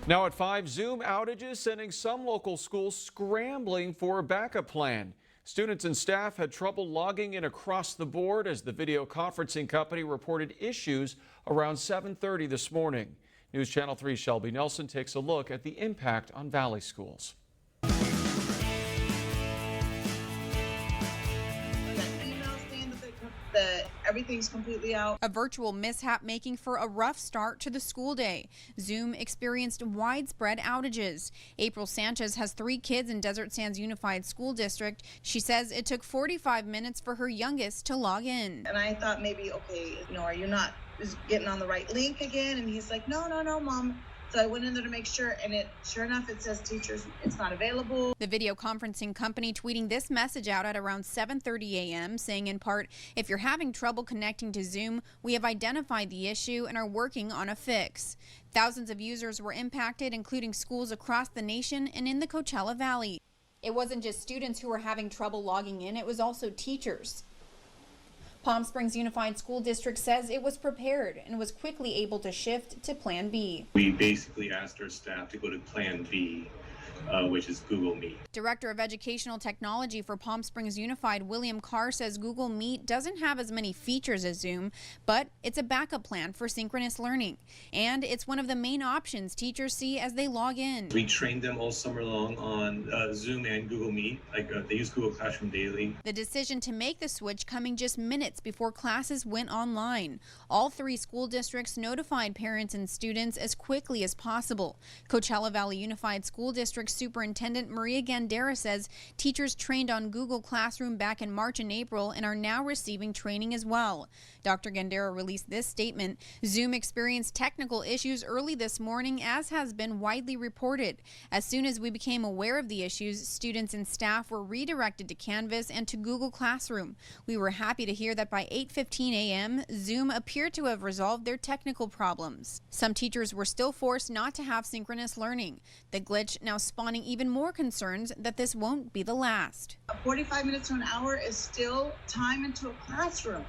Now at 5, Zoom outages sending some local schools scrambling for a backup plan. Students and staff had trouble logging in across the board as the video conferencing company reported issues around 7:30 this morning. News Channel 3's Shelby Nelson takes a look at the impact on Valley schools. Everything's completely out. A virtual mishap making for a rough start to the school day. Zoom experienced widespread outages. April Sanchez has 3 kids in Desert Sands Unified School District. She says it took 45 minutes for her youngest to log in. And I thought maybe, okay, are you not getting on the right link again? And he's like, no, Mom. So I went in there to make sure, and sure enough, it says teachers, it's not available. The video conferencing company tweeting this message out at around 7:30 a.m., saying in part, if you're having trouble connecting to Zoom, we have identified the issue and are working on a fix. Thousands of users were impacted, including schools across the nation and in the Coachella Valley. It wasn't just students who were having trouble logging in, it was also teachers. Palm Springs Unified School District says it was prepared and was quickly able to shift to Plan B. We basically asked our staff to go to Plan B, which is Google Meet. Director of Educational Technology for Palm Springs Unified, William Carr, says Google Meet doesn't have as many features as Zoom, but it's a backup plan for synchronous learning. And it's one of the main options teachers see as they log in. We trained them all summer long on Zoom and Google Meet. They use Google Classroom daily. The decision to make the switch coming just minutes before classes went online. All 3 school districts notified parents and students as quickly as possible. Coachella Valley Unified School District Superintendent Maria Gandera says teachers trained on Google Classroom back in March and April and are now receiving training as well. Dr. Gandera released this statement. Zoom experienced technical issues early this morning, as has been widely reported. As soon as we became aware of the issues, students and staff were redirected to Canvas and to Google Classroom. We were happy to hear that by 8:15 a.m., Zoom appeared to have resolved their technical problems. Some teachers were still forced not to have synchronous learning. The glitch now spawning even more concerns that this won't be the last. 45 minutes to an hour is still time into a classroom.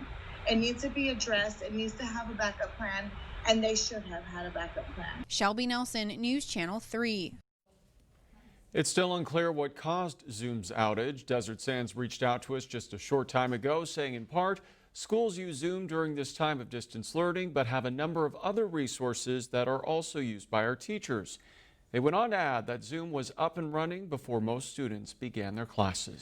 It needs to be addressed. It needs to have a backup plan, and they should have had a backup plan. Shelby Nelson, News Channel 3. It's still unclear what caused Zoom's outage. Desert Sands reached out to us just a short time ago, saying in part, schools use Zoom during this time of distance learning, but have a number of other resources that are also used by our teachers. They went on to add that Zoom was up and running before most students began their classes.